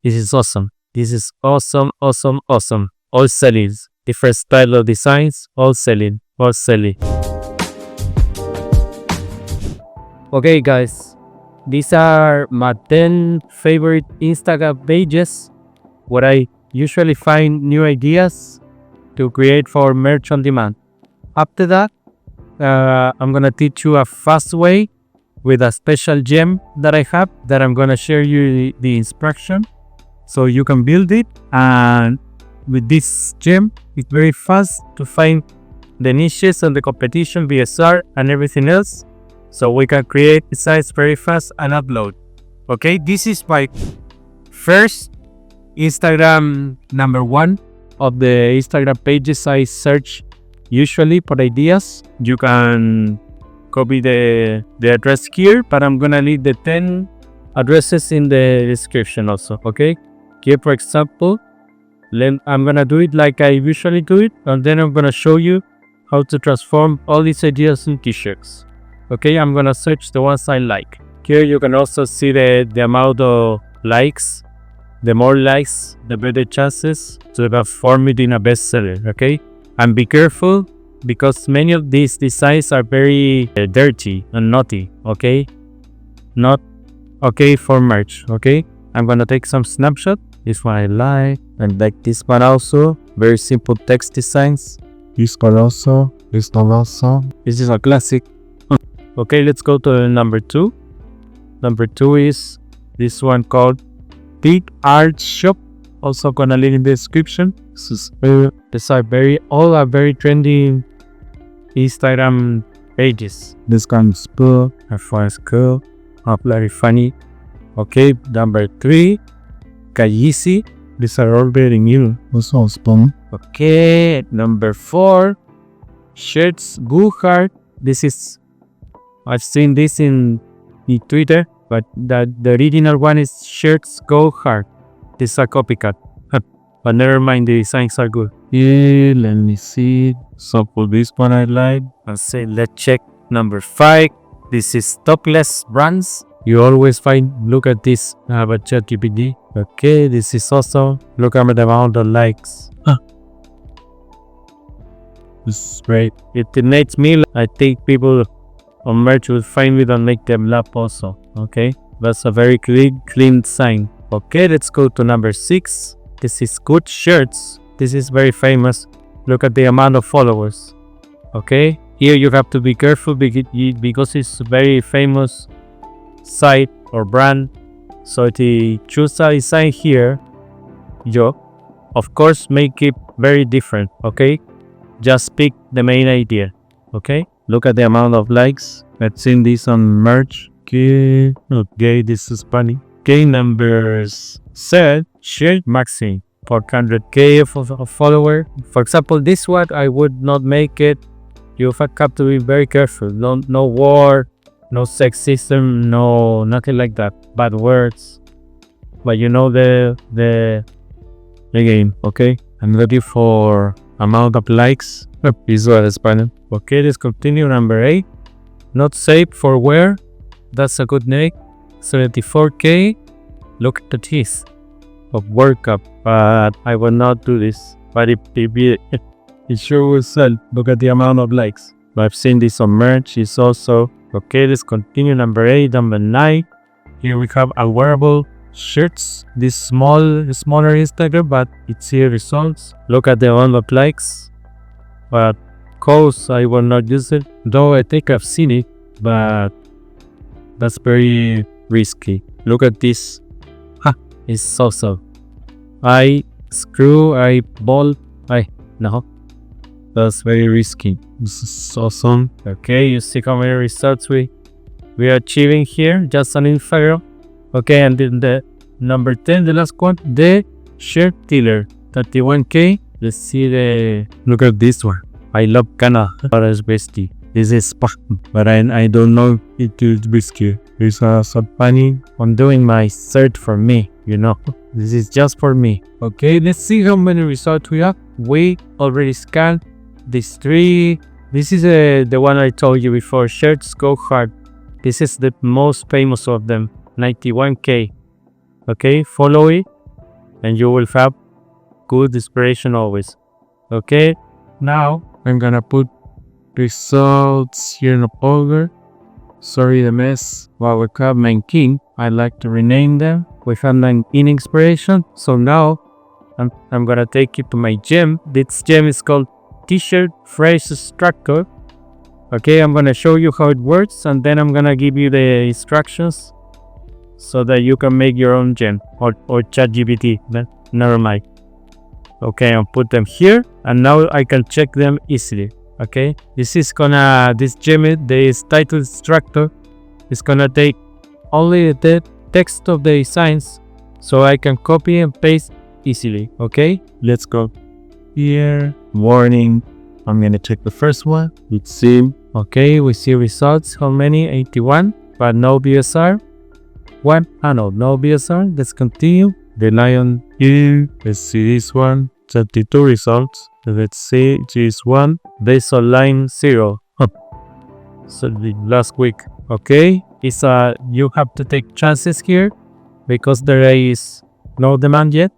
This is awesome. This is awesome. All selling. Different style of designs, all selling. Okay, guys. These are my 10 favorite Instagram pages where I usually find new ideas to create for merch on demand. After that, I'm gonna teach you a fast way with a special gem that I have that I'm gonna share you the instruction so you can build it. And with this gem, it's very fast to find the niches and the competition, BSR and everything else. So we can create designs very fast and upload. Okay, this is my first Instagram number 1 of the Instagram pages I search usually for ideas. You can copy the address here, but I'm gonna leave the 10 addresses in the description also. Okay, here for example, I'm gonna do it like I usually do it, and then I'm gonna show you how to transform all these ideas in t-shirts. Okay, I'm gonna search the ones I like. Here you can also see the amount of likes. The more likes, the better chances to transform it in a bestseller. Okay, and be careful because many of these designs are very dirty and naughty. Okay, not okay for merch. Okay, I'm gonna take some snapshot. This one I like, and like this one also. Very simple text designs. This one also. This one also. This is a classic. Okay, let's go to number 2. Number 2 is this one called Big Art Shop. Also gonna link in the description. These are all are very trendy Instagram pages. This one is cool. That one is cool. Very funny. Okay, number 3, Kayisi. These are all very new. Also fun. Okay, number 4, Shirts Go Hard. I've seen this in Twitter, but the original one is Shirts Go Hard. This is a copycat. But never mind, the designs are good. Yeah, let me see. So for this one I like. Let's check number 5. This is Topless Brands. You always look at this, but ChatGPT. Okay, this is awesome. Look at the amount of likes. This is great. It makes me, I think people on merch will find it and make them laugh also. Okay, that's a very clean sign. Okay, let's go to number 6. This is Good Shirts. This is very famous. Look at the amount of followers. Okay, here you have to be careful because it's a very famous site or brand. So if you choose a design here, you of course make it very different. Okay, just pick the main idea. Okay, look at the amount of likes. Let's see this on merch. Okay, this is funny. Okay, number 7, Shirt Maxi. 400k of follower. For example, this one I would not make it. You have to be very careful. No war, no sexism, no nothing like that. Bad words. But you know the game. Okay, I'm ready for amount of likes. This one is funny. Okay, let's continue. Number 8. Not safe for wear. That's a good name. 74k. Look at the teeth of World Cup. But I will not do this. But it sure will sell. Look at the amount of likes. But I've seen this on merch. It's also okay. Let's continue. Number 8. Number 9. Here we have a wearable shirts. This smaller Instagram, but it's here results. Look at the amount of likes. But course I will not use it, though I think I've seen it, but that's very risky. Look at this. It's so. I bolt. No. That's very risky. This is awesome. Okay, you see how many results we are achieving here, just an inferior. Okay, and then the number 10, the last one, the shirt dealer, 31k. Let's see look at this one. I love Canada. As bestie. This is but I don't know it is risky. It's so funny. I'm doing my search for me, you know. This is just for me. Okay, let's see how many results we have. We already scanned these 3. This is the one I told you before. Shirts Go Hard. This is the most famous of them. 91k. Okay, follow it. and you will have good inspiration always. Okay, now I'm gonna put results here in the folder. Sorry the mess. Well, we have 19. I like to rename them. We have 19 inspiration. So now I'm gonna take it to my gem. This gem is called T-shirt phrase structure. Okay, I'm gonna show you how it works, and then I'm gonna give you the instructions so that you can make your own gem or ChatGPT. Never mind. Okay, I'll put them here, and now I can check them easily. Okay, this gem, this title structure is gonna take only the text of the designs, so I can copy and paste easily. Okay, let's go here. Warning, I'm gonna check the first one. Let's see. Okay, we see results. How many? 81, but no BSR. No BSR. Let's continue. The lion here. Let's see this one. 32 results. Let's see this one. This line 0. So the last week. Okay, it's you have to take chances here because there is no demand yet.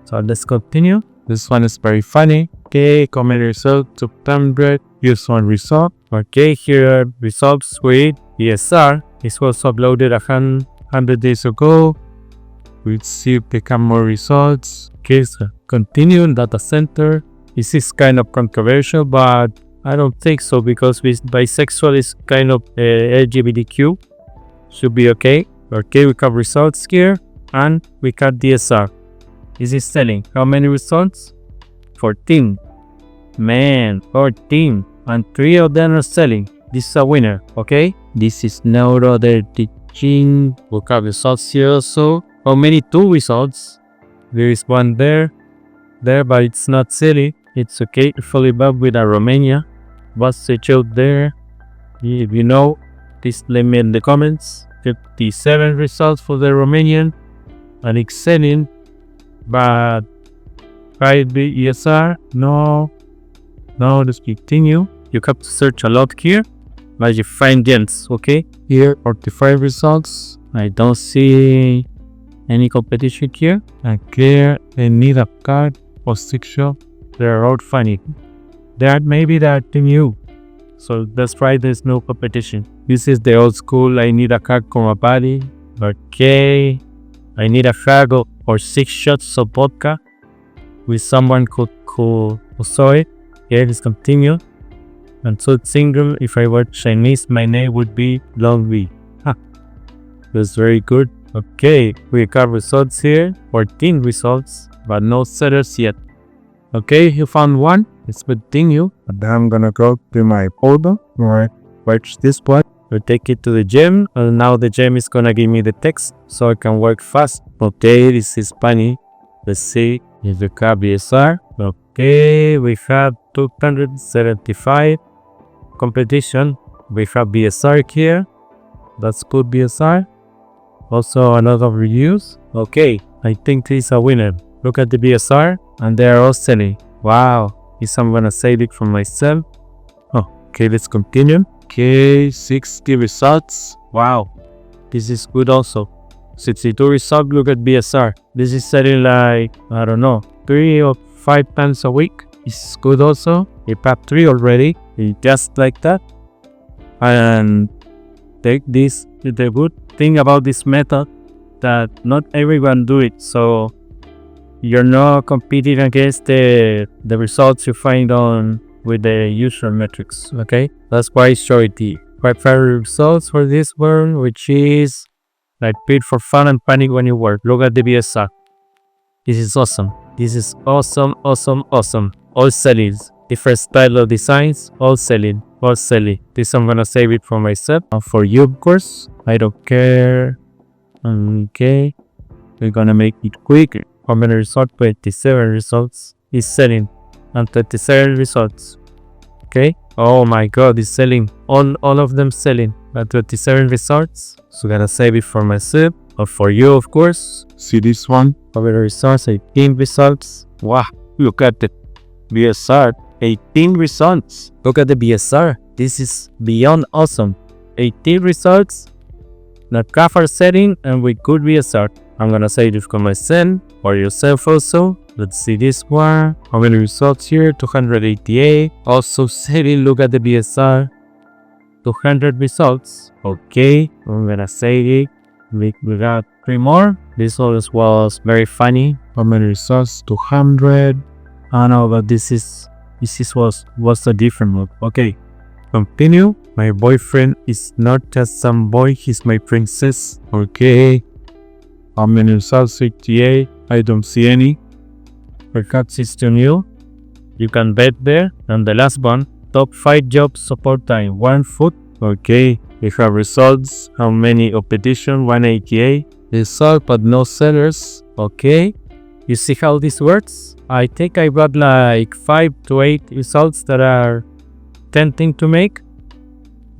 So let's continue. This one is very funny. Okay, comment result September. Use one result. Okay, here are results with ESR. This was uploaded 100 days ago. Let's see if they come more results. Okay, so continue in data center. This is kind of controversial, but I don't think so because bisexual is kind of LGBTQ. Should be okay. Okay, we have results here and we got DSR. This is selling. How many results? 14. Man, 14. And 3 of them are selling. This is a winner, okay? This is no other teaching. We have results here also. How many? 2 results. There is one there, but it's not silly. It's okay. Fully bugged with a Romania. What's the joke there? If you know, please let me in the comments. 57 results for the Romanian. And it's selling. But 5 ESR. No, let's continue. You have to search a lot here, but you find gems, okay? Here, 45 results. I don't see any competition here. Okay, I need a card or 6 shop. They're all funny. Maybe they're too new. So that's why there's no competition. This is the old school. I need a card from a body. Okay. I need a fag or 6 shots of vodka with someone who saw it. Here is continue. And so single, if I were Chinese, my name would be Long V. That's very good. Okay, we got results here. 14 results, but no sellers yet. Okay, you found one. Let's continue. And then I'm gonna go to my folder. Alright, watch this one. We'll take it to the gem. And now the gem is gonna give me the text so I can work fast. Okay, this is funny. Let's see if the BSR. Okay, we have 275 competition. We have BSR here. That's good BSR. Also a lot of reviews. Okay, I think this is a winner. Look at the BSR and they are all selling. Wow, this I'm gonna save it for myself. Okay, let's continue. Okay, 60 results. Wow, this is good also. 62 results. Look at BSR. This is selling like, I don't know, 3 or 5 times a week. It's good also. You have 3 already. Just like that. And take this. The good thing about this method that not everyone do it. So you're not competing against the results you find on with the user metrics. Okay, that's why I show it here. My favorite results for this one, which is like paid for fun and panic when you work. Look at the BSR. This is awesome. This is awesome. All selling. Different style of designs. All selling. This I'm gonna save it for myself. And for you, of course. I don't care. Okay. We're gonna make it quicker. How many results? 27 results. Is selling. And 37 results. Okay. Oh my god, it's selling. All of them selling. But 27 results. So I'm gonna save it for myself. Or for you, of course. See this one? How many results? 18 results. Wow. Look at the BSR. 18 results. Look at the BSR. This is beyond awesome. 18 results. Not cover setting and with good BSR. I'm gonna say this for myself or yourself also. Let's see this one. How many results here? 288. Also saving, look at the BSR. 200 results. Okay, I'm gonna say it. We got 3 more. This always was very funny. How many results? 200. I know, but this was a different move. Okay, continue. My boyfriend is not just some boy, he's my princess. Okay. How many results? 68. I don't see any. Perhaps it's too new. You can bet there. And the last one, top 5 jobs support time 1 foot. Okay, we have results. How many of petition? 188. Result but no sellers. Okay, you see how this works? I think I got like 5 to 8 results that are tempting to make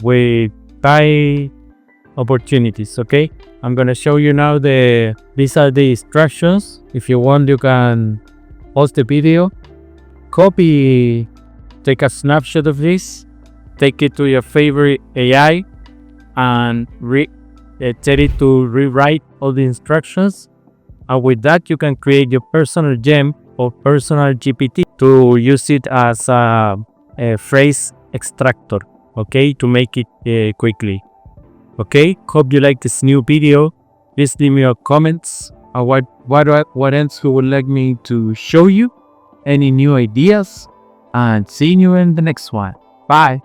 with high opportunities. Okay, I'm gonna show you now these are the instructions. If you want, you can pause the video, copy, take a snapshot of this, take it to your favorite AI, and tell it to rewrite all the instructions. And with that, you can create your personal gem or personal GPT to use it as a phrase extractor. Okay, to make it quickly. Okay, hope you like this new video. Please leave me your comments. What else you would like me to show you? Any new ideas? And see you in the next one. Bye.